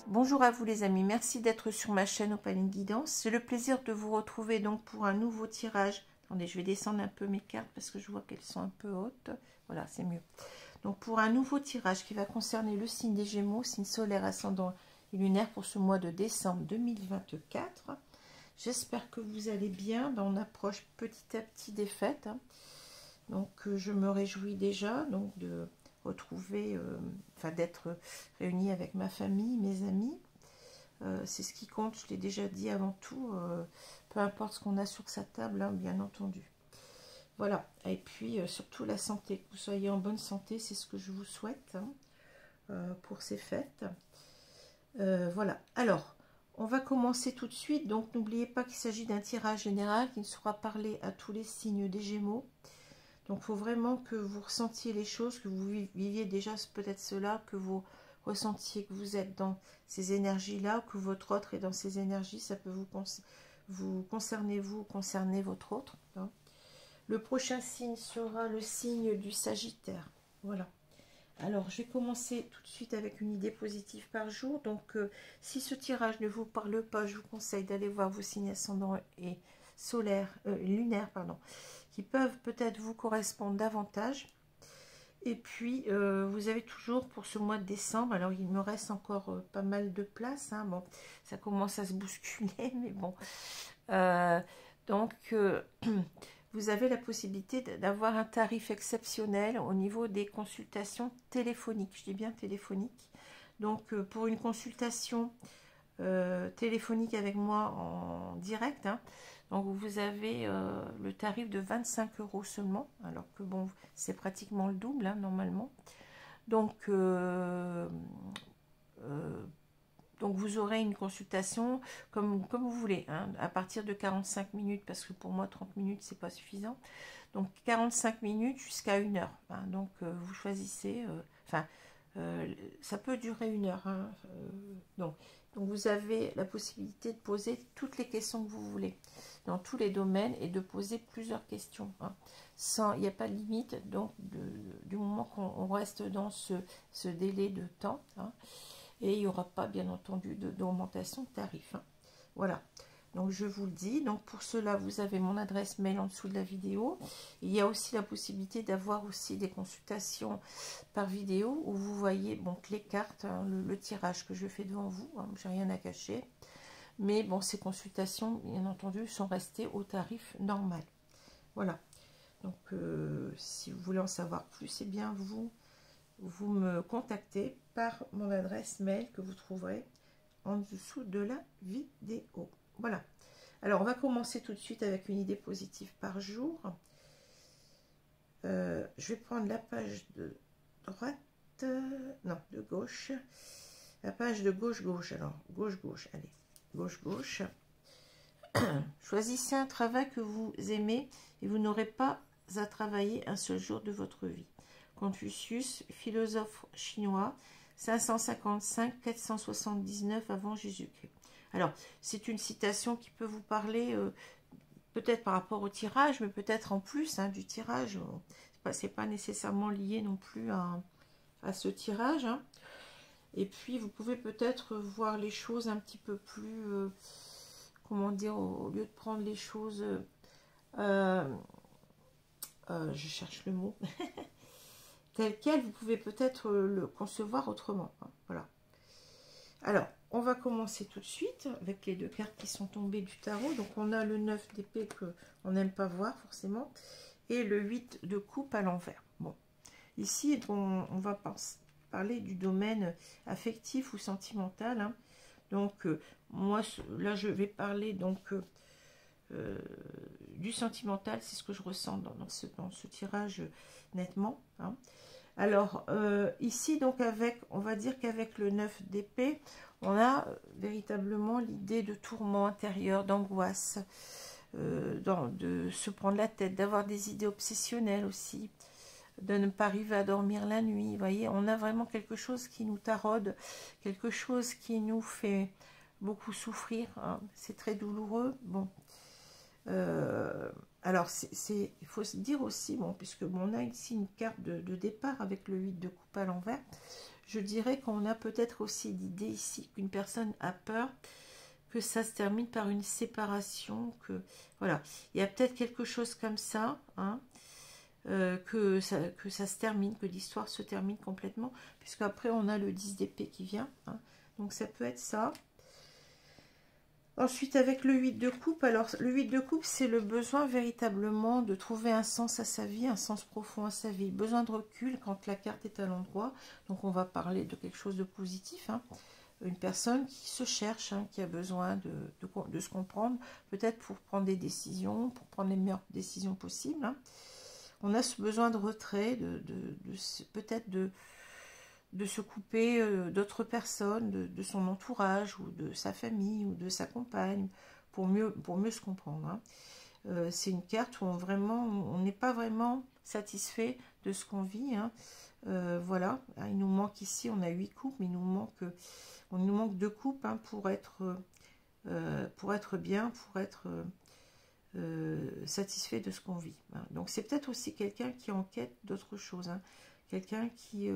Bonjour à vous les amis, merci d'être sur ma chaîne Opaline Guidance. C'est le plaisir de vous retrouver donc pour un nouveau tirage. Attendez, je vais descendre un peu mes cartes parce que je vois qu'elles sont un peu hautes. Voilà, c'est mieux. Donc pour un nouveau tirage qui va concerner le signe des Gémeaux, signe solaire, ascendant et lunaire pour ce mois de décembre 2024. J'espère que vous allez bien. Ben, on approche petit à petit des fêtes. Donc je me réjouis déjà donc de retrouver, d'être réunie avec ma famille, mes amis. C'est ce qui compte, je l'ai déjà dit avant tout, peu importe ce qu'on a sur sa table, hein, bien entendu. Voilà, et puis surtout la santé, que vous soyez en bonne santé, c'est ce que je vous souhaite hein, pour ces fêtes. Voilà, alors, on va commencer tout de suite, donc n'oubliez pas qu'il s'agit d'un tirage général qui ne sera parlé à tous les signes des Gémeaux. Donc, il faut vraiment que vous ressentiez les choses, que vous viviez déjà peut-être cela, que vous ressentiez que vous êtes dans ces énergies-là, que votre autre est dans ces énergies. Ça peut vous concerner, vous, concerner votre autre. Hein. Le prochain signe sera le signe du Sagittaire. Voilà. Alors, je vais commencer tout de suite avec une idée positive par jour. Donc, si ce tirage ne vous parle pas, je vous conseille d'aller voir vos signes ascendants et lunaires, pardon, qui peuvent peut-être vous correspondre davantage. Et puis, vous avez toujours pour ce mois de décembre, alors il me reste encore pas mal de place, hein, bon, ça commence à se bousculer, mais bon. Vous avez la possibilité d'avoir un tarif exceptionnel au niveau des consultations téléphoniques, je dis bien téléphoniques. Donc, pour une consultation téléphonique avec moi en direct, hein, donc vous avez le tarif de 25 € seulement, alors que bon, c'est pratiquement le double hein, normalement. Donc vous aurez une consultation comme vous voulez, hein, à partir de 45 minutes, parce que pour moi 30 minutes c'est pas suffisant. Donc 45 minutes jusqu'à 1 heure. Hein, donc vous choisissez, ça peut durer 1 heure. Hein, donc vous avez la possibilité de poser toutes les questions que vous voulez dans tous les domaines et de poser plusieurs questions. Hein. Il n'y a pas de limite, donc du moment qu'on reste dans ce délai de temps. Hein, et il n'y aura pas, bien entendu, d'augmentation de tarifs. Hein. Voilà. Donc, je vous le dis. Donc, pour cela, vous avez mon adresse mail en dessous de la vidéo. Il y a aussi la possibilité d'avoir aussi des consultations par vidéo où vous voyez donc les cartes, hein, le tirage que je fais devant vous. Hein, j'ai rien à cacher. Mais bon, ces consultations, bien entendu, sont restées au tarif normal. Voilà. Donc, si vous voulez en savoir plus, eh bien, vous me contactez par mon adresse mail que vous trouverez en dessous de la vidéo. Voilà. Alors, on va commencer tout de suite avec une idée positive par jour. Je vais prendre la page de droite, non, de gauche. La page de gauche. Alors, gauche, allez, gauche. Choisissez un travail que vous aimez et vous n'aurez pas à travailler un seul jour de votre vie. Confucius, philosophe chinois, 555-479 avant Jésus-Christ. Alors, c'est une citation qui peut vous parler peut-être par rapport au tirage, mais peut-être en plus hein, du tirage. C'est pas nécessairement lié non plus à ce tirage. Hein. Et puis, vous pouvez peut-être voir les choses un petit peu plus, comment dire, au lieu de prendre les choses, je cherche le mot, tel quel, vous pouvez peut-être le concevoir autrement. Hein, voilà. Alors, on va commencer tout de suite avec les deux cartes qui sont tombées du tarot. Donc, on a le 9 d'épée qu'on n'aime pas voir forcément et le 8 de coupe à l'envers. Bon, ici, on va parler du domaine affectif ou sentimental. Hein. Donc, moi, là, je vais parler donc du sentimental. C'est ce que je ressens dans ce tirage nettement. Hein. Alors, ici, donc, on va dire qu'avec le 9 d'épée, on a véritablement l'idée de tourment intérieur, d'angoisse, de se prendre la tête, d'avoir des idées obsessionnelles aussi, de ne pas arriver à dormir la nuit. Vous voyez, on a vraiment quelque chose qui nous taraude, quelque chose qui nous fait beaucoup souffrir, hein. C'est très douloureux. Bon, alors il faut se dire aussi, bon, puisque bon, on a ici une carte de départ avec le 8 de coupe à l'envers, je dirais qu'on a peut-être aussi l'idée ici qu'une personne a peur que ça se termine par une séparation, que voilà, il y a peut-être quelque chose comme ça, hein, que ça se termine, que l'histoire se termine complètement, puisque après on a le 10 d'épée qui vient, hein, donc ça peut être ça. Ensuite, avec le 8 de coupe, alors le 8 de coupe, c'est le besoin véritablement de trouver un sens à sa vie, un sens profond à sa vie. Besoin de recul quand la carte est à l'endroit. Donc, on va parler de quelque chose de positif, hein. Une personne qui se cherche, hein, qui a besoin de se comprendre, peut-être pour prendre des décisions, pour prendre les meilleures décisions possibles, hein. On a ce besoin de retrait, peut-être de se couper d'autres personnes, de son entourage, ou de sa famille, ou de sa compagne, pour mieux se comprendre, hein. C'est une carte où on n'est pas vraiment satisfait de ce qu'on vit, hein. Voilà, il nous manque ici, on a 8 coupes, mais il nous manque 2 coupes, hein, pour être bien, pour être satisfait de ce qu'on vit, hein. Donc c'est peut-être aussi quelqu'un qui est en quête d'autre chose, hein. Quelqu'un qui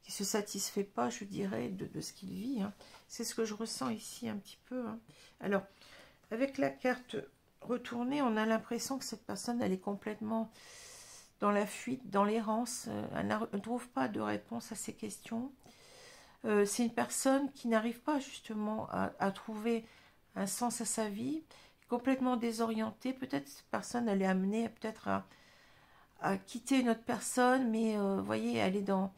se satisfait pas, je dirais, de ce qu'il vit, hein. C'est ce que je ressens ici un petit peu, hein. Alors, avec la carte retournée, on a l'impression que cette personne, elle est complètement dans la fuite, dans l'errance. Elle ne trouve pas de réponse à ses questions. C'est une personne qui n'arrive pas justement à trouver un sens à sa vie, complètement désorientée. Peut-être cette personne, elle est amenée peut-être à quitter une autre personne, mais vous voyez, elle est dans...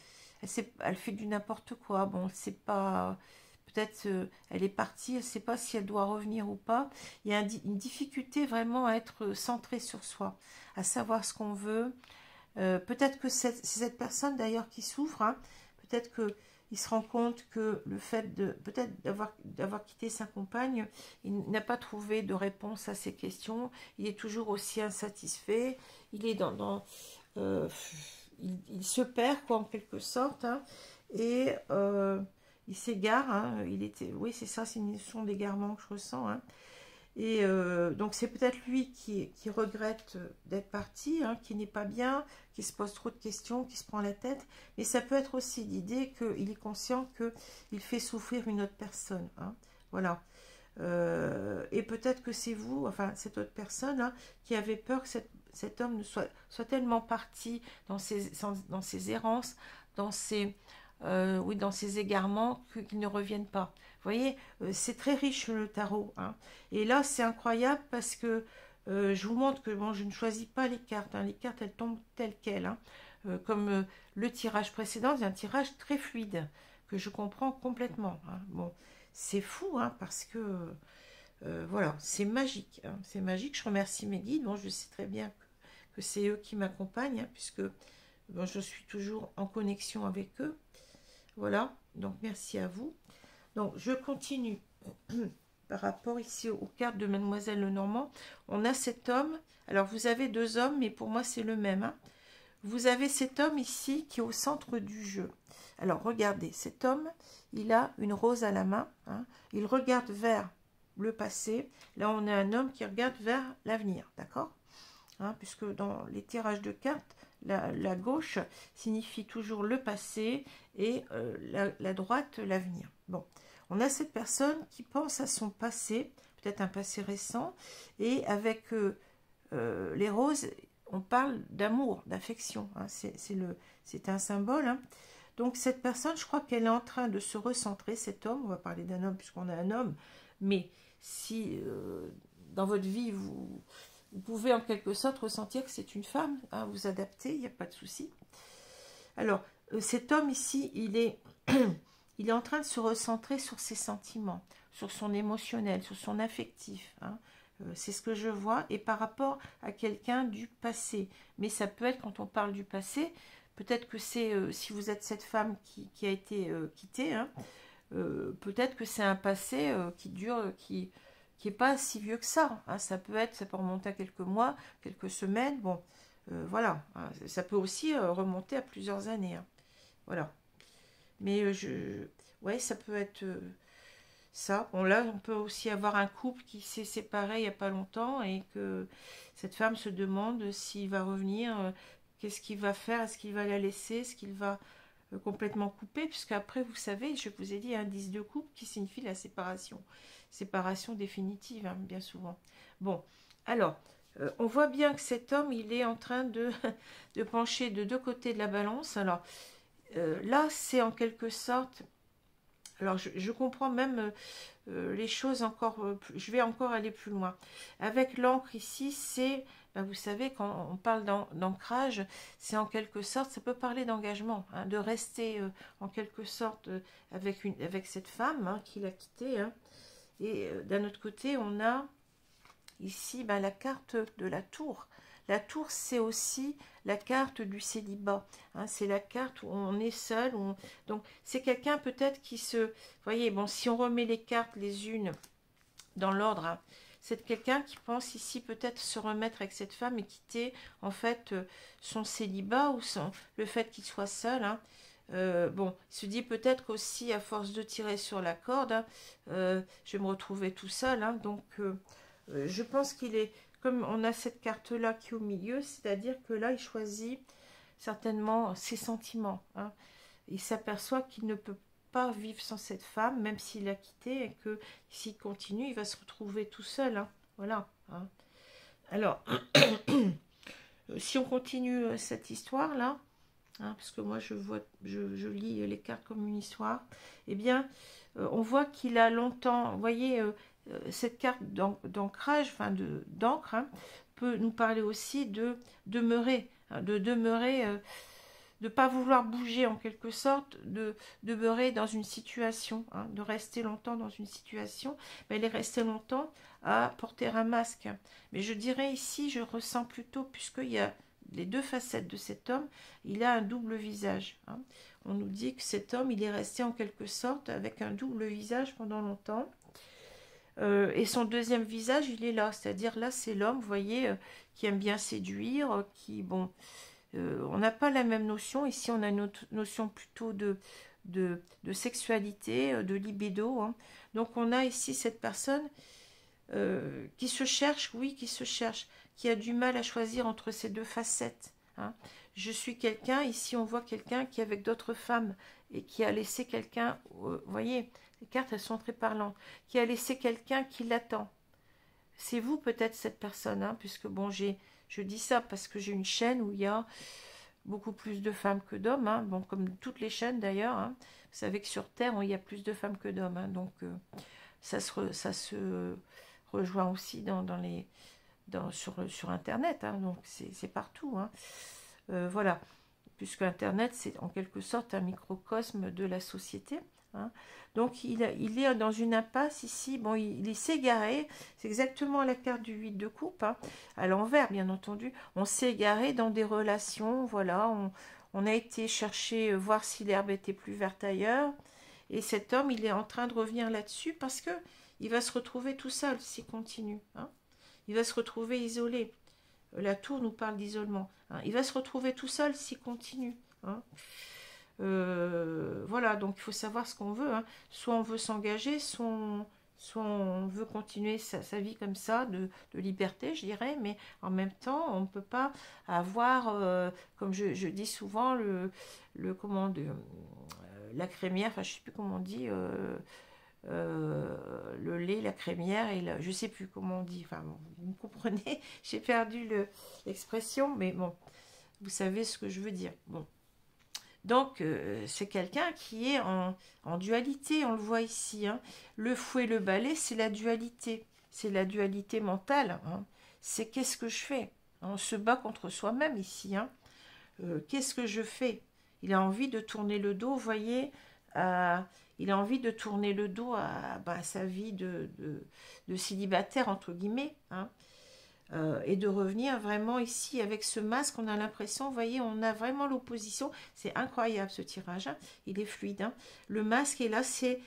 Elle fait du n'importe quoi. Bon, c'est pas... Peut-être elle est partie, elle ne sait pas si elle doit revenir ou pas. Il y a une difficulté vraiment à être centré sur soi, à savoir ce qu'on veut. Peut-être que c'est cette personne d'ailleurs qui souffre, hein. Peut-être qu'il se rend compte que le fait d'avoir quitté sa compagne, il n'a pas trouvé de réponse à ses questions. Il est toujours aussi insatisfait. Il est il se perd, quoi, en quelque sorte, hein, et il s'égare, hein. Oui, c'est ça, c'est une notion d'égarement que je ressens, hein. Et donc c'est peut-être lui qui regrette d'être parti, hein, qui n'est pas bien, qui se pose trop de questions, qui se prend la tête, mais ça peut être aussi l'idée qu'il est conscient qu'il fait souffrir une autre personne, hein. Voilà. Et peut-être que c'est vous, enfin cette autre personne, hein, qui avait peur que cet homme ne soit tellement parti dans ses errances, dans ses égarements, qu'il ne revienne pas. Vous voyez, c'est très riche le tarot, hein. Et là, c'est incroyable parce que je vous montre que bon, je ne choisis pas les cartes, hein. Les cartes, elles tombent telles quelles, hein. Comme le tirage précédent, c'est un tirage très fluide, que je comprends complètement, hein. Bon, c'est fou, hein, parce que voilà, c'est magique, hein, c'est magique. Je remercie mes guides. Bon, je sais très bien que c'est eux qui m'accompagnent, hein, puisque bon, je suis toujours en connexion avec eux. Voilà, donc merci à vous. Donc je continue par rapport ici aux cartes de Mademoiselle Lenormand. On a cet homme. Alors vous avez 2 hommes, mais pour moi c'est le même, hein. Vous avez cet homme ici qui est au centre du jeu. Alors regardez, cet homme, il a une rose à la main, hein. Il regarde vers le passé. Là on a un homme qui regarde vers l'avenir, d'accord, hein, puisque dans les tirages de cartes, la gauche signifie toujours le passé et la droite l'avenir. Bon, on a cette personne qui pense à son passé, peut-être un passé récent, et avec les roses, on parle d'amour, d'affection, hein. C'est un symbole, hein. Donc cette personne, je crois qu'elle est en train de se recentrer, cet homme, on va parler d'un homme puisqu'on a un homme, mais si dans votre vie, vous pouvez en quelque sorte ressentir que c'est une femme, hein, vous adaptez, il n'y a pas de souci. Alors, cet homme ici, il est en train de se recentrer sur ses sentiments, sur son émotionnel, sur son affectif, hein. C'est ce que je vois, et par rapport à quelqu'un du passé. Mais ça peut être, quand on parle du passé, peut-être que c'est, si vous êtes cette femme qui a été quittée, hein, peut-être que c'est un passé qui dure, qui est pas si vieux que ça, hein. Ça peut remonter à quelques mois, quelques semaines, bon, voilà, hein. Ça peut aussi remonter à plusieurs années, hein. Voilà. Mais ouais, ça peut être ça. Bon, là, on peut aussi avoir un couple qui s'est séparé il n'y a pas longtemps et que cette femme se demande s'il va revenir, qu'est-ce qu'il va faire, est-ce qu'il va la laisser, est-ce qu'il va complètement couper, puisqu'après, vous savez, je vous ai dit un 10 de coupe qui signifie la séparation. Séparation définitive, hein, bien souvent. Bon, alors, on voit bien que cet homme, il est en train de pencher de deux côtés de la balance. Alors, là, c'est en quelque sorte... Alors, je comprends même les choses encore... je vais encore aller plus loin. Avec l'encre ici, c'est... Ben, vous savez, quand on parle d'ancrage, c'est en quelque sorte... Ça peut parler d'engagement, hein, de rester en quelque sorte avec cette femme hein, qui l'a quitté. Hein. Et d'un autre côté, on a ici ben, la carte de la tour. La tour, c'est aussi la carte du célibat. Hein, c'est la carte où on est seul. Donc, c'est quelqu'un peut-être qui se... Vous voyez, bon, si on remet les cartes les unes dans l'ordre, hein, c'est quelqu'un qui pense ici peut-être se remettre avec cette femme et quitter, en fait, son célibat ou le fait qu'il soit seul. Hein. Bon, il se dit peut-être qu'aussi, à force de tirer sur la corde, hein, je vais me retrouver tout seul. Hein, donc, je pense qu'il est... Comme on a cette carte-là qui est au milieu, c'est-à-dire que là, il choisit certainement ses sentiments. Hein. Il s'aperçoit qu'il ne peut pas vivre sans cette femme, même s'il l'a quittée, et que s'il continue, il va se retrouver tout seul. Hein. Voilà. Hein. Alors, si on continue cette histoire-là, hein, parce que moi, je lis les cartes comme une histoire, eh bien, on voit qu'il a longtemps... Vous voyez... cette carte d'ancrage, enfin d'encre, hein, peut nous parler aussi de demeurer, hein, de ne pas vouloir bouger en quelque sorte, de demeurer dans une situation, hein, de rester longtemps dans une situation. Mais elle est restée longtemps à porter un masque. Mais je dirais ici, je ressens plutôt, puisqu'il y a les deux facettes de cet homme, il a un double visage. Hein. On nous dit que cet homme, il est resté en quelque sorte avec un double visage pendant longtemps. Et son deuxième visage, il est là, c'est-à-dire là, c'est l'homme, vous voyez, qui aime bien séduire, qui, bon, on n'a pas la même notion, ici on a une autre notion plutôt de sexualité, de libido, hein. Donc on a ici cette personne qui se cherche, oui, qui se cherche, qui a du mal à choisir entre ces deux facettes, hein. Je suis quelqu'un, ici on voit quelqu'un qui est avec d'autres femmes et qui a laissé quelqu'un, vous voyez, les cartes elles sont très parlantes, qui a laissé quelqu'un qui l'attend. C'est vous peut-être cette personne, hein, puisque bon, je dis ça parce que j'ai une chaîne où il y a beaucoup plus de femmes que d'hommes, hein, bon, comme toutes les chaînes d'ailleurs, hein. Vous savez que sur Terre, il y a plus de femmes que d'hommes, hein, donc ça se rejoint aussi sur Internet, hein, donc c'est partout, hein. Voilà, puisque Internet, c'est en quelque sorte un microcosme de la société. Hein. Donc, il est dans une impasse ici. Bon, il s'est égaré. C'est exactement la carte du 8 de coupe. Hein. À l'envers, bien entendu. On s'est égaré dans des relations. Voilà, on a été chercher, voir si l'herbe était plus verte ailleurs. Et cet homme, il est en train de revenir là-dessus parce que il va se retrouver tout seul s'il continue. Hein. Il va se retrouver isolé. La tour nous parle d'isolement. Hein. Il va se retrouver tout seul s'il continue. Hein. Voilà, donc il faut savoir ce qu'on veut. Hein. Soit on veut s'engager, soit on veut continuer sa vie comme ça, de liberté, je dirais, mais en même temps, on ne peut pas avoir, comme je dis souvent, la crémière, enfin je ne sais plus comment on dit, le lait, la crémière, et je ne sais plus comment on dit, enfin bon, vous me comprenez, j'ai perdu l'expression, mais bon, vous savez ce que je veux dire. Bon. Donc, c'est quelqu'un qui est en dualité, on le voit ici. Hein. Le fouet et le balai, c'est la dualité. C'est la dualité mentale. Hein. C'est qu'est-ce que je fais? On se bat contre soi-même ici. Hein. Qu'est-ce que je fais? Il a envie de tourner le dos, vous voyez, il a envie de tourner le dos à sa vie de célibataire, entre guillemets. Hein. et de revenir vraiment ici avec ce masque. On a l'impression, vous voyez, on a vraiment l'opposition. C'est incroyable ce tirage, hein. Il est fluide, hein. Le masque, et là, c'est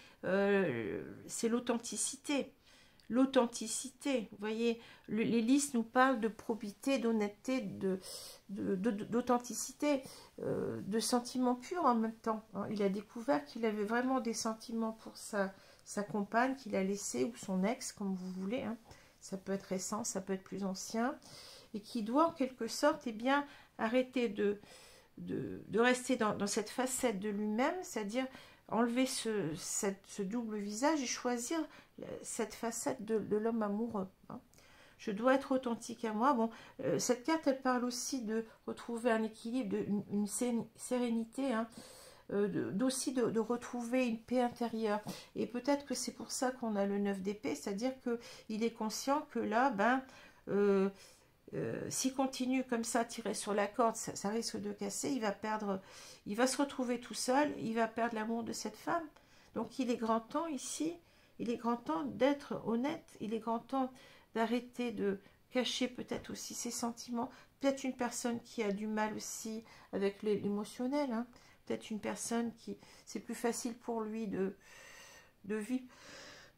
l'authenticité. L'authenticité, vous voyez, les listes nous parlent de probité, d'honnêteté, d'authenticité, de sentiments purs en même temps, hein. Il a découvert qu'il avait vraiment des sentiments pour sa compagne qu'il a laissée, ou son ex, comme vous voulez, hein. Ça peut être récent, ça peut être plus ancien, et qui doit en quelque sorte, eh bien, arrêter de rester dans cette facette de lui-même, c'est-à-dire enlever ce double visage et choisir cette facette de l'homme amoureux, hein. Je dois être authentique à moi. Bon, cette carte, elle parle aussi de retrouver un équilibre, une sérénité, hein, aussi de retrouver une paix intérieure. Et peut-être que c'est pour ça qu'on a le 9 d'épée, c'est-à-dire qu'il est conscient que là, s'il continue comme ça à tirer sur la corde, ça risque de casser, il va se retrouver tout seul, il va perdre l'amour de cette femme. Donc il est grand temps ici, il est grand temps d'être honnête, il est grand temps d'arrêter de cacher peut-être aussi ses sentiments, peut-être une personne qui a du mal aussi avec l'émotionnel, hein. Peut-être une personne qui, c'est plus facile pour lui de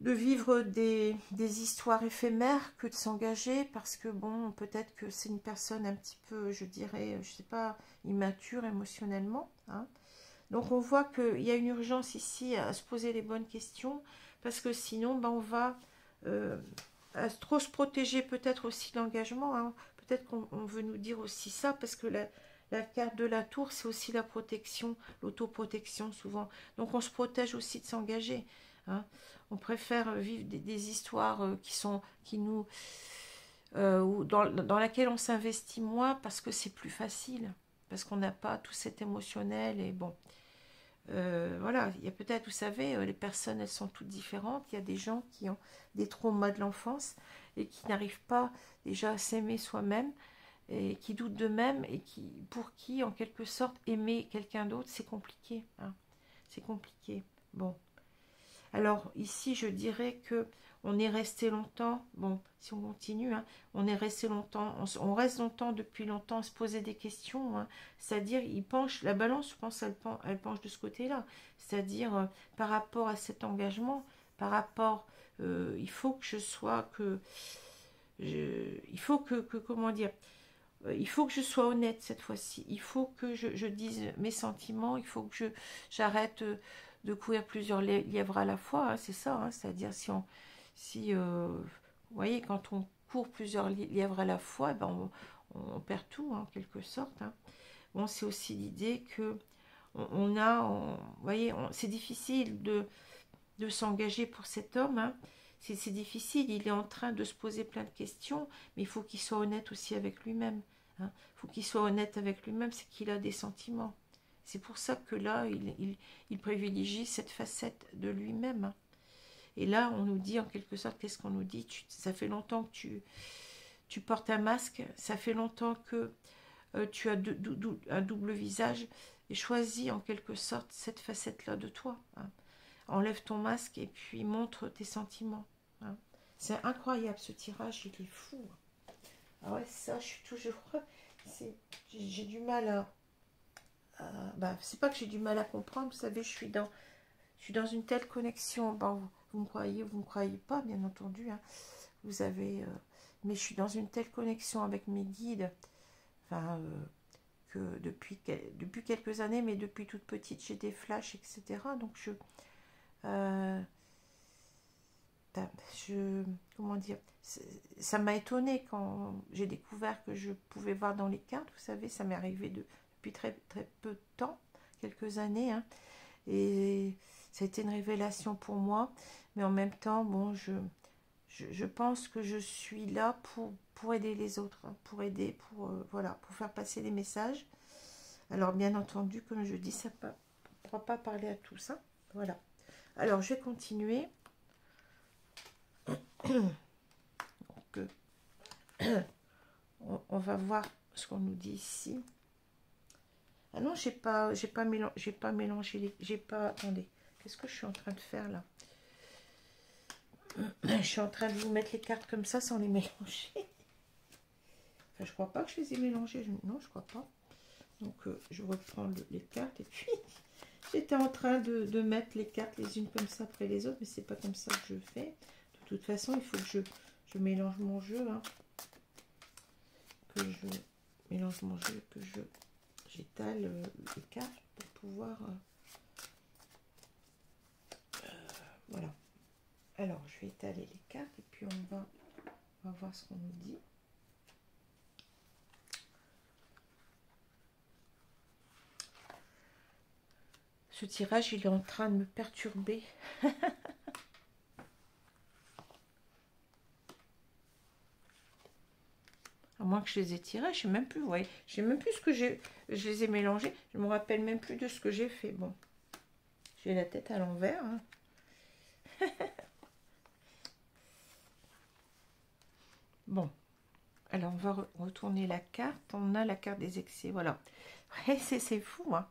vivre des histoires éphémères que de s'engager, parce que bon, peut-être que c'est une personne un petit peu, je dirais, je sais pas, immature émotionnellement, hein. Donc on voit qu'il y a une urgence ici à se poser les bonnes questions, parce que sinon, on va trop se protéger peut-être aussi d'engagement, hein. Peut-être qu'on veut nous dire aussi ça, parce que la carte de la tour, c'est aussi la protection, l'autoprotection souvent. Donc on se protège aussi de s'engager, hein. On préfère vivre des histoires dans laquelle on s'investit moins, parce que c'est plus facile, parce qu'on n'a pas tout cet émotionnel. Et bon, voilà, il y a peut-être, vous savez, les personnes, elles sont toutes différentes. Il y a des gens qui ont des traumas de l'enfance et qui n'arrivent pas déjà à s'aimer soi-même, et qui doutent d'eux-mêmes, et pour qui, en quelque sorte, aimer quelqu'un d'autre, c'est compliqué, hein. C'est compliqué. Bon. Alors, ici, je dirais que on est resté longtemps, bon, si on continue, hein, on est resté longtemps, on reste longtemps, depuis longtemps, à se poser des questions, hein. C'est-à-dire, il penche, la balance, je pense, elle penche de ce côté-là. C'est-à-dire, par rapport à cet engagement, par rapport, il faut que je sois, il faut comment dire, il faut que je sois honnête cette fois-ci. Il faut que je dise mes sentiments. Il faut que j'arrête de courir plusieurs lièvres à la fois, hein, c'est ça, hein. C'est-à-dire vous voyez, quand on court plusieurs lièvres à la fois, on perd tout, hein, en quelque sorte, hein. Bon, c'est aussi l'idée que vous voyez, c'est difficile de s'engager pour cet homme, hein. C'est difficile, il est en train de se poser plein de questions, mais il faut qu'il soit honnête aussi avec lui-même, hein. Il faut qu'il soit honnête avec lui-même, c'est qu'il a des sentiments. C'est pour ça que là, il privilégie cette facette de lui-même, hein. Et là, on nous dit en quelque sorte, qu'est-ce qu'on nous dit? Ça fait longtemps que tu portes un masque, ça fait longtemps que tu as un double visage, et choisis en quelque sorte cette facette-là de toi, hein. Enlève ton masque et puis montre tes sentiments, hein. C'est incroyable ce tirage, il est fou. Ah ouais, ça, je suis toujours... J'ai du mal c'est pas que j'ai du mal à comprendre, vous savez, je suis dans une telle connexion. Bon, vous me croyez pas, bien entendu, hein. Vous avez... mais je suis dans une telle connexion avec mes guides, enfin... que depuis quelques années, mais depuis toute petite, j'ai des flashs, etc. Donc comment dire, ça m'a étonnée quand j'ai découvert que je pouvais voir dans les cartes. Vous savez, ça m'est arrivé depuis très, très peu de temps, quelques années, hein, et ça a été une révélation pour moi. Mais en même temps, bon, je pense que je suis là pour aider les autres, hein, pour aider, voilà, pour faire passer les messages. Alors, bien entendu, comme je dis, ça ne pourra pas parler à tous, hein, voilà. Alors, je vais continuer. Donc, on va voir ce qu'on nous dit ici. Ah non, j'ai pas mélangé attendez, qu'est-ce que je suis en train de faire là? Je suis en train de vous mettre les cartes comme ça sans les mélanger. Enfin, je crois pas que je les ai mélangés. Non, je crois pas. Donc, je reprends les cartes. Et puis, j'étais en train de mettre les cartes les unes comme ça après les autres. Mais c'est pas comme ça que je fais. De toute façon, il faut que je mélange mon jeu. Hein. Que je mélange mon jeu. Que j'étale les cartes pour pouvoir... voilà. Alors, je vais étaler les cartes. Et puis, on va voir ce qu'on nous dit. Ce tirage, il est en train de me perturber. À moins que je les ai tirés, je sais même plus. Vous voyez, je sais même plus ce que j'ai. Je les ai mélangés. Je me rappelle même plus de ce que j'ai fait. Bon, j'ai la tête à l'envers. Hein. Bon, alors on va retourner la carte. On a la carte des excès. Voilà. Ouais, c'est fou. Hein.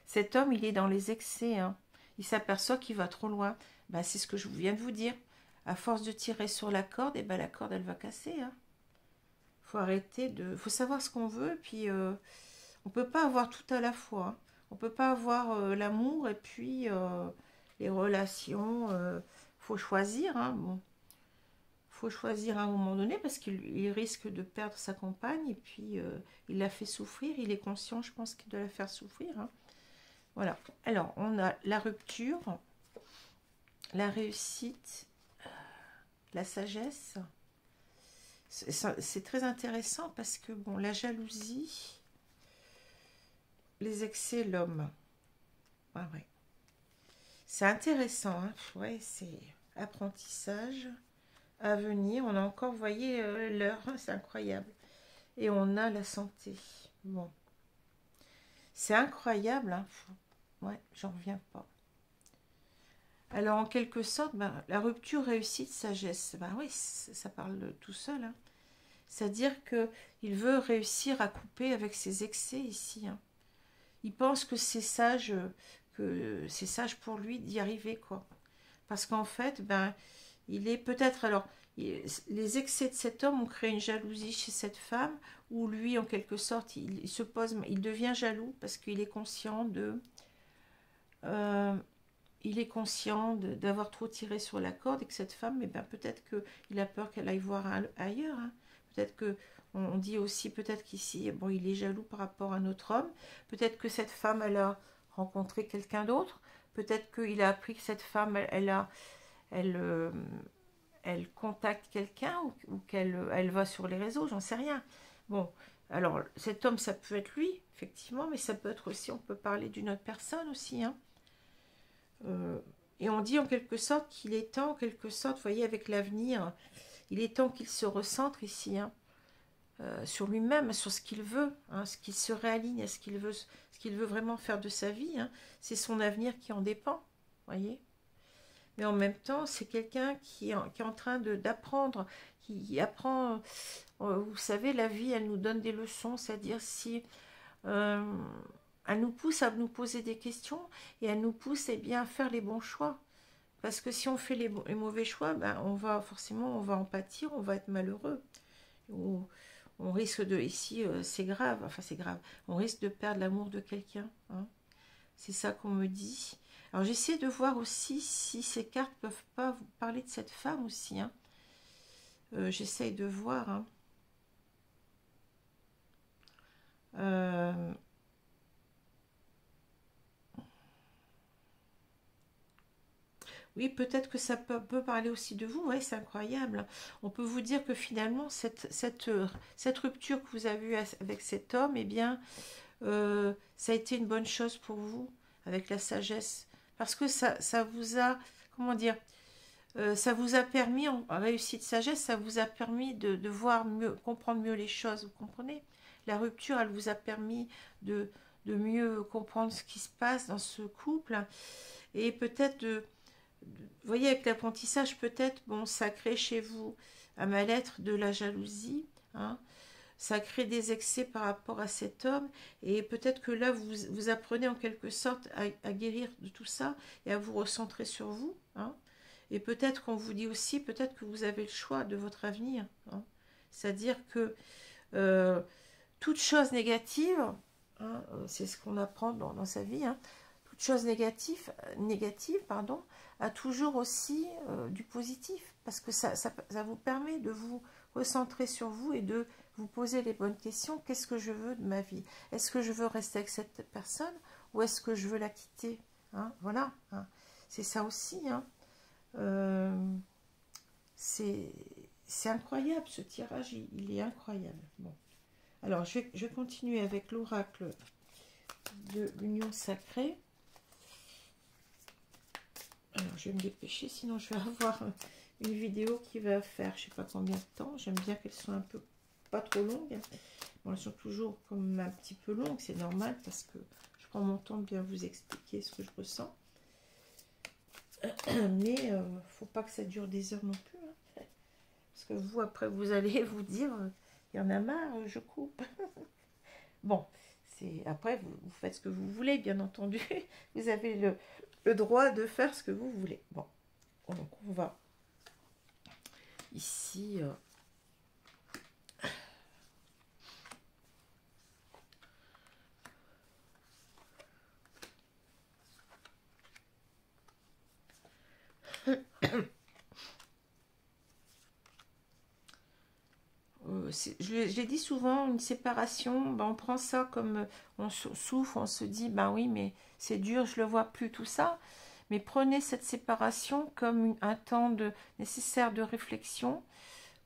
Cet homme, il est dans les excès. Hein. Il s'aperçoit qu'il va trop loin. Ben, c'est ce que je viens de vous dire. À force de tirer sur la corde, et ben la corde, elle va casser. Hein. Faut arrêter de... faut savoir ce qu'on veut. Puis, on peut pas avoir tout à la fois. Hein. On peut pas avoir l'amour et puis les relations. Faut choisir. Hein. Bon. Faut choisir à un moment donné parce qu'il risque de perdre sa compagne. Et puis, il la fait souffrir. Il est conscient, je pense, qu'il doit la faire souffrir. Hein. Voilà. Alors, on a la rupture, la réussite, la sagesse. C'est très intéressant parce que, bon, la jalousie, les excès, l'homme. Ah ouais. C'est intéressant, hein. Ouais, c'est apprentissage à venir. On a encore, vous voyez, l'heure, hein, c'est incroyable. Et on a la santé. Bon. C'est incroyable, hein. Ouais, j'en reviens pas. Alors, en quelque sorte, ben, la rupture, réussite, sagesse. Ben oui, ça parle de tout seul, hein. C'est-à-dire qu'il veut réussir à couper avec ses excès ici. Hein. Il pense que c'est sage pour lui d'y arriver, quoi. Parce qu'en fait, ben, il est peut-être... Alors, les excès de cet homme ont créé une jalousie chez cette femme, où lui, en quelque sorte, il se pose, il devient jaloux parce qu'il est conscient de... il est conscient d'avoir trop tiré sur la corde et que cette femme, eh ben, peut-être qu'il a peur qu'elle aille voir ailleurs. Hein. Peut-être que on dit aussi peut-être qu'ici, bon, il est jaloux par rapport à un autre homme. Peut-être que cette femme, elle a rencontré quelqu'un d'autre. Peut-être qu'il a appris que cette femme, elle contacte quelqu'un ou qu'elle va sur les réseaux, j'en sais rien. Bon, alors cet homme, ça peut être lui, effectivement, mais ça peut être aussi, on peut parler d'une autre personne aussi, hein. Et on dit en quelque sorte qu'il est temps, en quelque sorte, vous voyez, avec l'avenir, il est temps qu'il se recentre ici, hein, sur lui-même, sur ce qu'il veut, hein, ce qu'il se réaligne à ce qu'il veut vraiment faire de sa vie. Hein. C'est son avenir qui en dépend, voyez. Mais en même temps, c'est quelqu'un qui est en train d'apprendre, qui apprend, vous savez, la vie, elle nous donne des leçons, c'est-à-dire si... elle nous pousse à nous poser des questions et elle nous pousse bien, à faire les bons choix. Parce que si on fait les mauvais choix, ben, on va en pâtir, on va être malheureux. On risque de... Ici, c'est grave, enfin c'est grave. On risque de perdre l'amour de quelqu'un. Hein. C'est ça qu'on me dit. Alors j'essaie de voir aussi si ces cartes ne peuvent pas vous parler de cette femme aussi. Hein. J'essaie de voir... Hein. Oui, peut-être que ça peut parler aussi de vous. Oui, c'est incroyable. On peut vous dire que finalement, cette rupture que vous avez eue avec cet homme, eh bien, ça a été une bonne chose pour vous, avec la sagesse. Parce que ça vous a, comment dire, ça vous a permis, en réussite sagesse, ça vous a permis de voir mieux, comprendre mieux les choses, vous comprenez? La rupture, elle vous a permis de mieux comprendre ce qui se passe dans ce couple. Et peut-être vous voyez, avec l'apprentissage, peut-être, bon, ça crée chez vous un mal-être, de la jalousie, hein, ça crée des excès par rapport à cet homme, et peut-être que là, vous apprenez en quelque sorte à guérir de tout ça, et à vous recentrer sur vous, hein, et peut-être qu'on vous dit aussi, peut-être que vous avez le choix de votre avenir, hein, c'est-à-dire que toute chose négative, hein, c'est ce qu'on apprend dans sa vie, hein, toute chose négative, pardon, a toujours aussi du positif, parce que ça vous permet de vous recentrer sur vous et de vous poser les bonnes questions. Qu'est-ce que je veux de ma vie? Est-ce que je veux rester avec cette personne ou est-ce que je veux la quitter, hein? Voilà, hein. C'est ça aussi, hein. C'est incroyable, ce tirage, il est incroyable. Bon. Alors, je vais continuer avec l'oracle de l'union sacrée. Alors, je vais me dépêcher, sinon je vais avoir une vidéo qui va faire je ne sais pas combien de temps. J'aime bien qu'elles soient un peu pas trop longues. Bon, elles sont toujours comme un petit peu longues, c'est normal parce que je prends mon temps de bien vous expliquer ce que je ressens. Mais il ne faut pas que ça dure des heures non plus. Hein. Parce que vous, après, vous allez vous dire, il y en a marre, je coupe. Bon, après, vous faites ce que vous voulez, bien entendu. Vous avez le droit de faire ce que vous voulez. Bon, donc on va ici... je l'ai dit souvent, une séparation, ben on prend ça comme on souffre, on se dit, ben oui, mais c'est dur, je le vois plus, tout ça. Mais prenez cette séparation comme un temps nécessaire de réflexion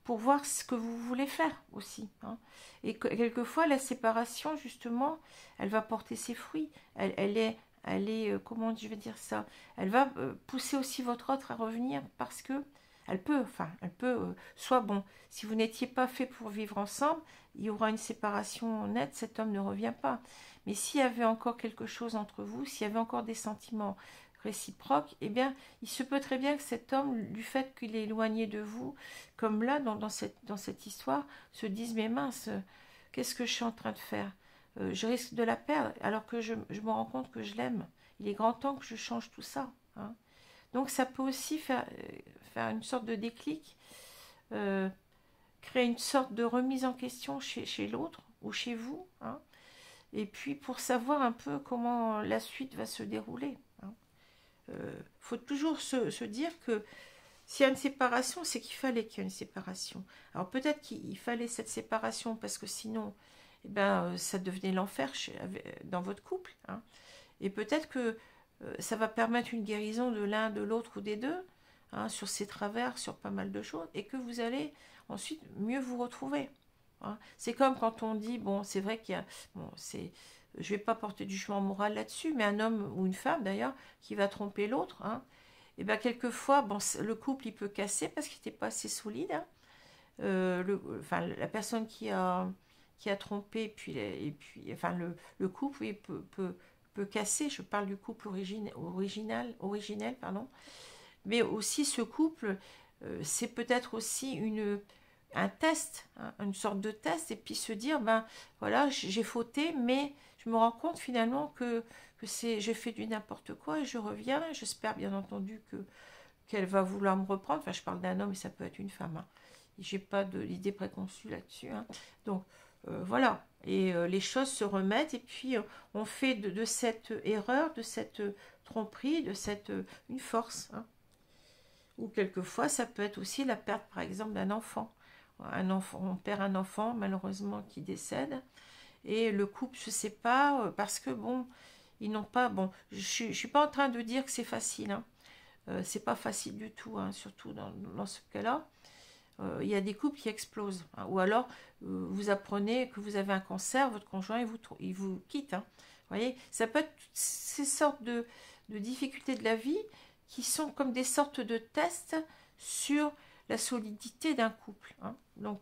pour voir ce que vous voulez faire aussi. Hein. Et quelquefois, la séparation, justement, elle va porter ses fruits. Elle est comment je vais dire ça? Elle va pousser aussi votre autre à revenir parce que elle peut, soit bon, si vous n'étiez pas fait pour vivre ensemble, il y aura une séparation nette, cet homme ne revient pas. Mais s'il y avait encore quelque chose entre vous, s'il y avait encore des sentiments réciproques, eh bien, il se peut très bien que cet homme, du fait qu'il est éloigné de vous, comme là, dans cette histoire, se dise, mais mince, qu'est-ce que je suis en train de faire? Je risque de la perdre, alors que je me rends compte que je l'aime. Il est grand temps que je change tout ça. Hein. Donc ça peut aussi faire une sorte de déclic, créer une sorte de remise en question chez l'autre ou chez vous, hein, et puis pour savoir un peu comment la suite va se dérouler. Hein. Faut toujours se dire que s'il y a une séparation, c'est qu'il fallait qu'il y ait une séparation. Alors peut-être qu'il fallait cette séparation parce que sinon, eh ben, ça devenait l'enfer dans votre couple. Hein. Et peut-être que ça va permettre une guérison de l'un, de l'autre ou des deux, hein, sur ces travers, sur pas mal de choses, et que vous allez ensuite mieux vous retrouver. Hein. C'est comme quand on dit, bon, c'est vrai qu'il y a, bon, je ne vais pas porter du jugement moral là-dessus, mais un homme ou une femme d'ailleurs qui va tromper l'autre, hein, et bien quelquefois, bon, le couple il peut casser parce qu'il n'était pas assez solide. Hein. La personne qui a trompé, et puis enfin le couple oui, peut casser. Je parle du couple originel, pardon. Mais aussi ce couple, c'est peut-être aussi un test, hein, une sorte de test, et puis se dire, ben voilà, j'ai fauté, mais je me rends compte finalement que j'ai fait du n'importe quoi et je reviens. J'espère bien entendu qu'elle va vouloir me reprendre. Enfin, je parle d'un homme et ça peut être une femme. Hein. J'ai pas d'idée préconçue là-dessus. Hein. Donc, voilà. Et les choses se remettent et puis on fait de cette erreur, de cette tromperie, une force. Hein. Ou quelquefois, ça peut être aussi la perte, par exemple, d'un enfant. On perd un enfant, malheureusement, qui décède. Et le couple se sépare parce que, bon, ils n'ont pas... Bon, je ne suis pas en train de dire que c'est facile. Hein. C'est pas facile du tout, hein, surtout dans ce cas-là. Il y a des couples qui explosent. Hein, ou alors, vous apprenez que vous avez un cancer, votre conjoint, il vous quitte. Hein. Vous voyez, ça peut être toutes ces sortes de difficultés de la vie qui sont comme des sortes de tests sur la solidité d'un couple. Hein. Donc,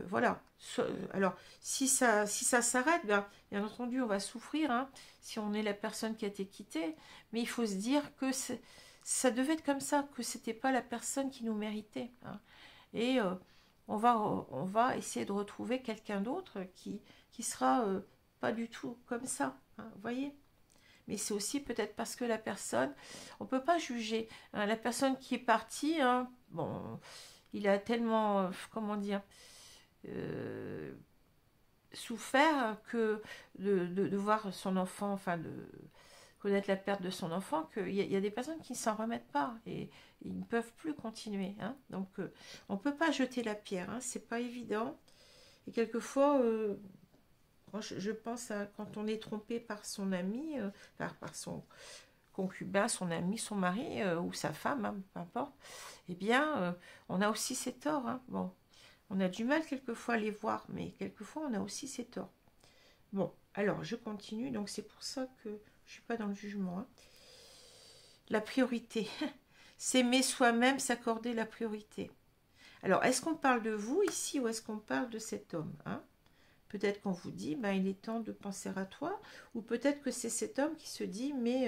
voilà. Alors, si ça s'arrête, bien entendu, on va souffrir, hein, si on est la personne qui a été quittée. Mais il faut se dire que ça devait être comme ça, que c'était pas la personne qui nous méritait. Hein. Et on va essayer de retrouver quelqu'un d'autre qui sera pas du tout comme ça. Hein, vous voyez? Mais c'est aussi peut-être parce que la personne, on ne peut pas juger. Hein, la personne qui est partie, hein, bon, il a tellement, comment dire, souffert que de voir son enfant, enfin de connaître la perte de son enfant, qu'il y a des personnes qui ne s'en remettent pas et ils ne peuvent plus continuer. Hein. Donc on ne peut pas jeter la pierre, hein, c'est pas évident. Et quelquefois, je pense à quand on est trompé par son ami, par son concubin, son ami, son mari ou sa femme, hein, peu importe, eh bien, on a aussi ses torts. Hein. Bon, on a du mal quelquefois à les voir, mais quelquefois on a aussi ses torts. Bon, alors je continue, donc c'est pour ça que je ne suis pas dans le jugement. Hein. La priorité, s'aimer soi-même, s'accorder la priorité. Alors, est-ce qu'on parle de vous ici ou est-ce qu'on parle de cet homme, hein? Peut-être qu'on vous dit, ben, il est temps de penser à toi, ou peut-être que c'est cet homme qui se dit, mais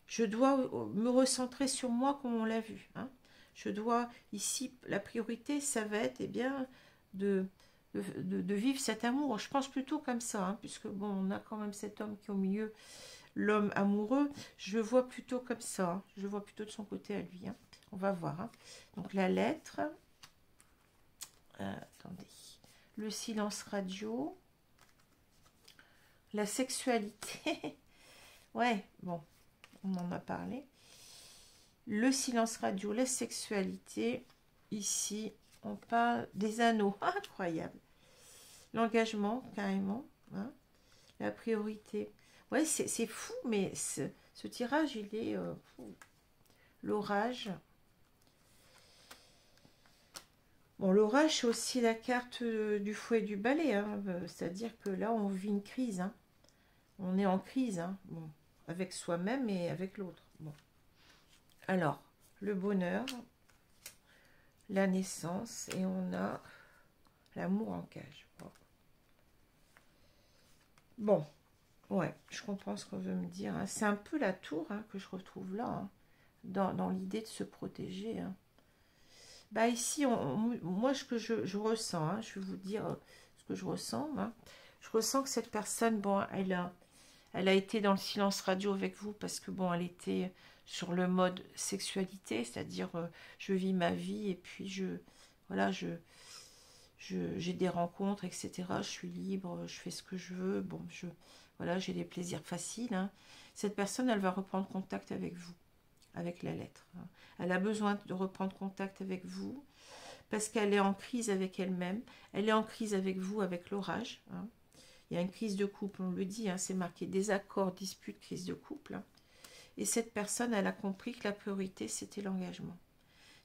je dois me recentrer sur moi comme on l'a vu. Hein. Je dois, ici, la priorité, ça va être, eh bien, de vivre cet amour. Je pense plutôt comme ça, hein, puisque, bon, on a quand même cet homme qui est au milieu, l'homme amoureux. Je le vois plutôt comme ça. Hein. Je le vois plutôt de son côté à lui. Hein. On va voir. Hein. Donc, la lettre. Attendez. Le silence radio, la sexualité, ouais, bon, on en a parlé. Le silence radio, la sexualité, ici, on parle des anneaux, incroyable. L'engagement, carrément, hein. La priorité. Ouais, c'est fou, mais ce tirage, il est fou. L'orage. Bon, l'orage, c'est aussi la carte du fouet et du balai, hein. C'est-à-dire que là, on vit une crise. Hein. On est en crise, hein. Bon, avec soi-même et avec l'autre. Bon. Alors, le bonheur, la naissance, et on a l'amour en cage. Bon, ouais, je comprends ce qu'on veut me dire. Hein. C'est un peu la tour hein, que je retrouve là, hein, dans l'idée de se protéger. Hein. Bah ici, moi, ce que je ressens, hein, je vais vous dire ce que je ressens. Hein. Je ressens que cette personne, bon, elle a été dans le silence radio avec vous parce que, bon, elle était sur le mode sexualité, c'est-à-dire je vis ma vie et puis voilà, j'ai des rencontres, etc. Je suis libre, je fais ce que je veux, bon, voilà, j'ai des plaisirs faciles. Hein. Cette personne, elle va reprendre contact avec vous. Avec la lettre. Elle a besoin de reprendre contact avec vous parce qu'elle est en crise avec elle-même. Elle est en crise avec vous, avec l'orage. Hein. Il y a une crise de couple, on le dit, hein, c'est marqué désaccord, dispute, crise de couple. Hein. Et cette personne, elle a compris que la priorité, c'était l'engagement.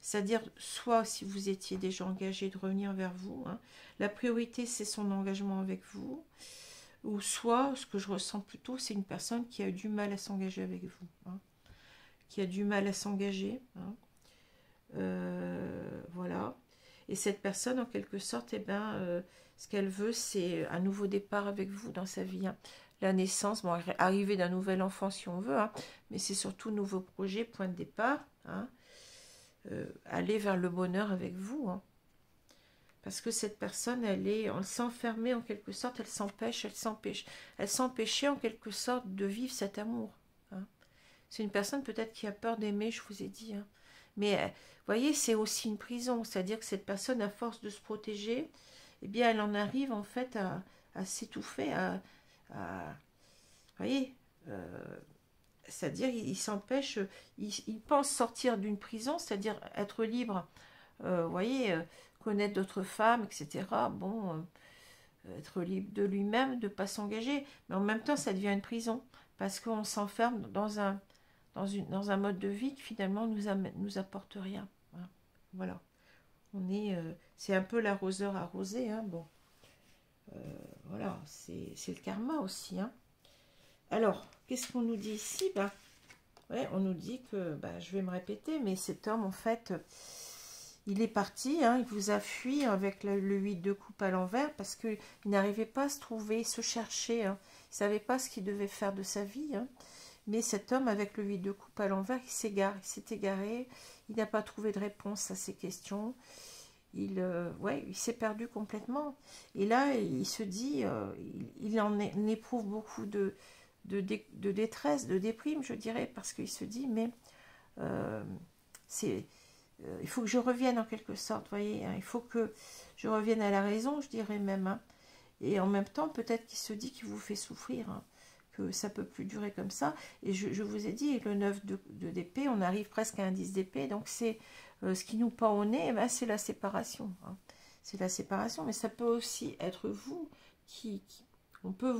C'est-à-dire, soit si vous étiez déjà engagé, de revenir vers vous. Hein, la priorité, c'est son engagement avec vous. Ou soit, ce que je ressens plutôt, c'est une personne qui a eu du mal à s'engager avec vous. Hein. Qui a du mal à s'engager. Hein. Voilà. Et cette personne, en quelque sorte, eh ben, ce qu'elle veut, c'est un nouveau départ avec vous dans sa vie. Hein. La naissance, bon, arriver d'un nouvel enfant si on veut, hein, mais c'est surtout nouveau projet, point de départ. Hein. Aller vers le bonheur avec vous. Hein. Parce que cette personne, elle s'est enfermée en quelque sorte, elle s'empêchait en quelque sorte de vivre cet amour. Hein. C'est une personne peut-être qui a peur d'aimer, je vous ai dit. Hein. Mais, vous voyez, c'est aussi une prison. C'est-à-dire que cette personne, à force de se protéger, eh bien, elle en arrive en fait à s'étouffer. Vous voyez c'est-à-dire, il s'empêche, il pense sortir d'une prison, c'est-à-dire être libre. Vous voyez, connaître d'autres femmes, etc. Bon, être libre de lui-même, de ne pas s'engager. Mais en même temps, ça devient une prison. Parce qu'on s'enferme dans un mode de vie qui finalement nous apporte rien. Hein. Voilà. C'est un peu l'arroseur arrosé. Hein. Bon. Voilà, c'est le karma aussi. Hein. Alors, qu'est-ce qu'on nous dit ici? Ouais, on nous dit que, je vais me répéter, mais cet homme, en fait, il est parti, hein, il vous a fui avec le 8 de coupe à l'envers parce qu'il n'arrivait pas à se trouver, se chercher. Hein. Il ne savait pas ce qu'il devait faire de sa vie. Hein. Mais cet homme, avec le 8 de coupe à l'envers, il s'est égaré, il n'a pas trouvé de réponse à ses questions. Il s'est perdu complètement. Et là, il se dit, il en éprouve beaucoup de détresse, de déprime, je dirais, parce qu'il se dit, mais il faut que je revienne en quelque sorte, vous voyez, hein, il faut que je revienne à la raison, je dirais même, hein. Et en même temps, peut-être qu'il se dit qu'il vous fait souffrir, hein, que ça peut plus durer comme ça. Et je vous ai dit, le 9 d'épée, on arrive presque à un 10 d'épée, donc c'est ce qui nous pend au nez, eh ben, c'est la séparation, hein. C'est la séparation, mais ça peut aussi être vous on peut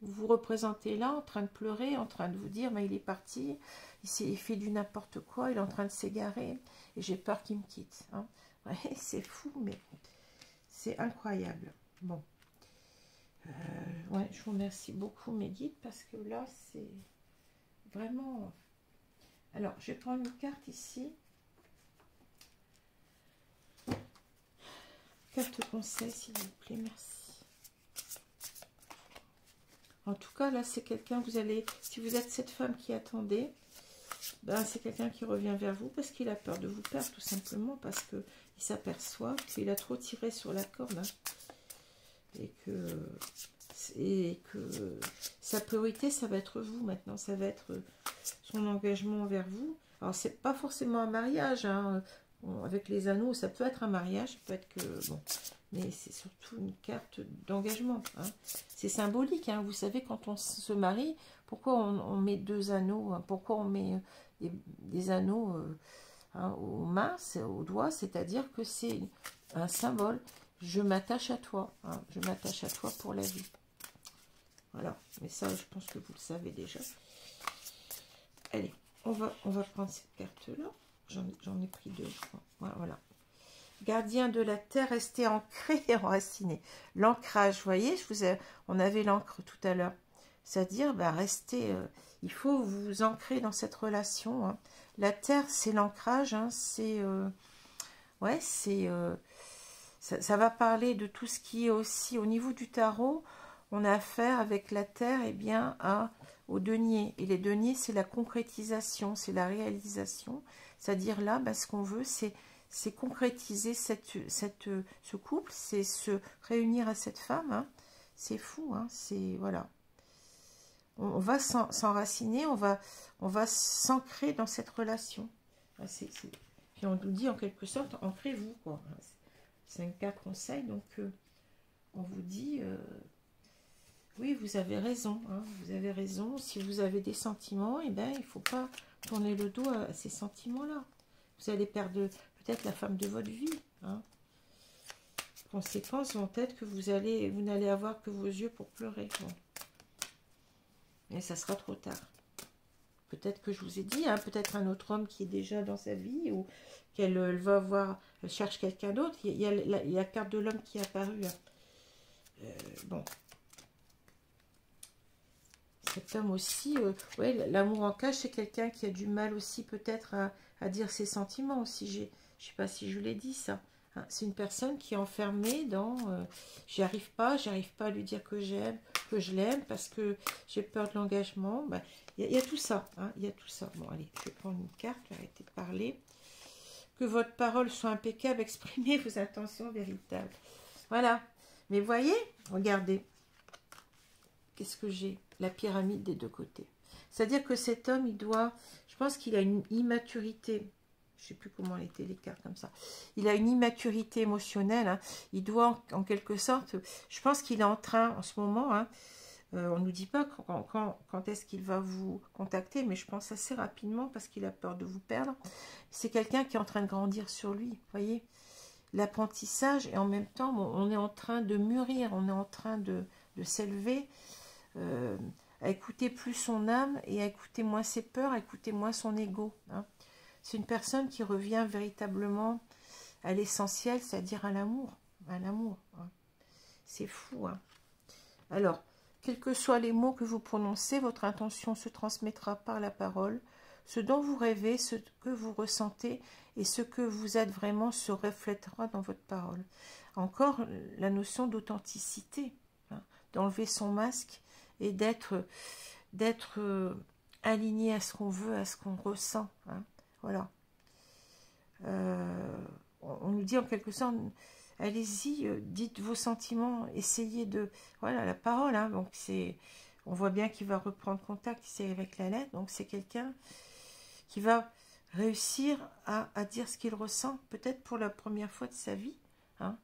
vous représenter là, en train de pleurer, en train de vous dire, mais il est parti, il fait du n'importe quoi, il est en train de s'égarer, et j'ai peur qu'il me quitte, hein. Ouais, c'est fou, mais c'est incroyable. Bon. Ouais, je vous remercie beaucoup mes guides, parce que là, c'est vraiment... Alors, je vais prendre une carte ici. Carte conseil, s'il vous plaît, merci. En tout cas, là, c'est quelqu'un, vous allez... Si vous êtes cette femme qui attendait, ben, c'est quelqu'un qui revient vers vous parce qu'il a peur de vous perdre, tout simplement, parce qu'il s'aperçoit qu'il a trop tiré sur la corde, hein, et que sa priorité, ça va être vous maintenant, ça va être son engagement envers vous. Alors, c'est pas forcément un mariage, hein, avec les anneaux, ça peut être un mariage, ça peut être que... Bon, mais c'est surtout une carte d'engagement, hein. C'est symbolique, hein. Vous savez, quand on se marie, pourquoi on met 2 anneaux, hein, pourquoi on met des anneaux hein, aux mains, aux doigts, c'est-à-dire que c'est un symbole. Je m'attache à toi, hein, je m'attache à toi pour la vie. Voilà, mais ça, je pense que vous le savez déjà. Allez, on va prendre cette carte-là. J'en ai pris 2, je crois. Voilà. Gardien de la terre, restez ancré et enraciné. L'ancrage, vous voyez, on avait l'encre tout à l'heure. C'est-à-dire, ben, restez, il faut vous ancrer dans cette relation, hein. La terre, c'est l'ancrage, hein, c'est... ouais, c'est... ça va parler de tout ce qui est aussi... Au niveau du tarot, on a affaire avec la terre, eh bien, aux deniers. Et les deniers, c'est la concrétisation, c'est la réalisation. C'est-à-dire là, ben, ce qu'on veut, c'est concrétiser ce couple, c'est se réunir à cette femme, hein. C'est fou, hein, c'est... Voilà. On va s'enraciner, on va s'ancrer dans cette relation. Puis on nous dit en quelque sorte, ancrez-vous, quoi. C'est un cas conseil, donc on vous dit, oui, vous avez raison, hein, vous avez raison. Si vous avez des sentiments, eh ben, il ne faut pas tourner le dos à ces sentiments-là. Vous allez perdre peut-être la femme de votre vie, hein. Conséquences vont être que vous n'allez avoir que vos yeux pour pleurer, bon. Et ça sera trop tard. Peut-être que je vous ai dit, hein, peut-être un autre homme qui est déjà dans sa vie, ou qu'elle va avoir, elle cherche quelqu'un d'autre. Il y a la carte de l'homme qui est apparue, hein. Bon. Cet homme aussi, ouais, l'amour en cage, c'est quelqu'un qui a du mal aussi peut-être à dire ses sentiments aussi. Je ne sais pas si je l'ai dit ça. Hein, c'est une personne qui est enfermée dans j'arrive pas à lui dire que je l'aime parce que j'ai peur de l'engagement. Ben, y a tout ça, hein, il y a tout ça. Bon, allez, je vais prendre une carte, arrêtez de parler. Que votre parole soit impeccable, exprimez vos intentions véritables. Voilà. Mais voyez, regardez. Qu'est-ce que j'ai? La pyramide des deux côtés. C'est-à-dire que cet homme, je pense qu'il a une immaturité. Je ne sais plus comment étaient les cartes comme ça. Il a une immaturité émotionnelle, hein. Il doit, en quelque sorte, je pense qu'il est en train, en ce moment, hein, on ne nous dit pas quand est-ce qu'il va vous contacter, mais je pense assez rapidement parce qu'il a peur de vous perdre. C'est quelqu'un qui est en train de grandir sur lui, vous voyez. L'apprentissage, et en même temps, bon, on est en train de mûrir, on est en train de s'élever, à écouter plus son âme et à écouter moins ses peurs, à écouter moins son ego, hein. C'est une personne qui revient véritablement à l'essentiel, c'est-à-dire à l'amour, hein. C'est fou, hein. Alors, quels que soient les mots que vous prononcez, votre intention se transmettra par la parole. Ce dont vous rêvez, ce que vous ressentez et ce que vous êtes vraiment se reflètera dans votre parole. Encore la notion d'authenticité, hein, d'enlever son masque et d'être aligné à ce qu'on veut, à ce qu'on ressent, hein. Voilà. On nous dit en quelque sorte, allez-y, dites vos sentiments, essayez de... Voilà, la parole, hein, donc on voit bien qu'il va reprendre contact ici avec la lettre, donc c'est quelqu'un qui va réussir à dire ce qu'il ressent, peut-être pour la première fois de sa vie. Hein.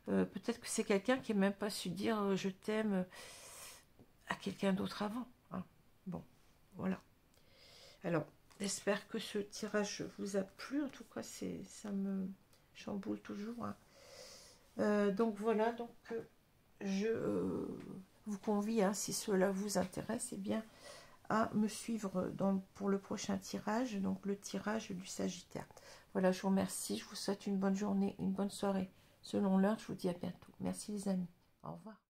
Peut-être que c'est quelqu'un qui n'a même pas su dire je t'aime à quelqu'un d'autre avant. Hein. Bon, voilà. Alors, j'espère que ce tirage vous a plu. En tout cas, ça me chamboule toujours. Hein. Donc voilà, donc je vous convie, hein, si cela vous intéresse, eh bien, à me suivre pour le prochain tirage, donc le tirage du Sagittaire. Voilà, je vous remercie, je vous souhaite une bonne journée, une bonne soirée. Selon l'heure, je vous dis à bientôt. Merci les amis, au revoir.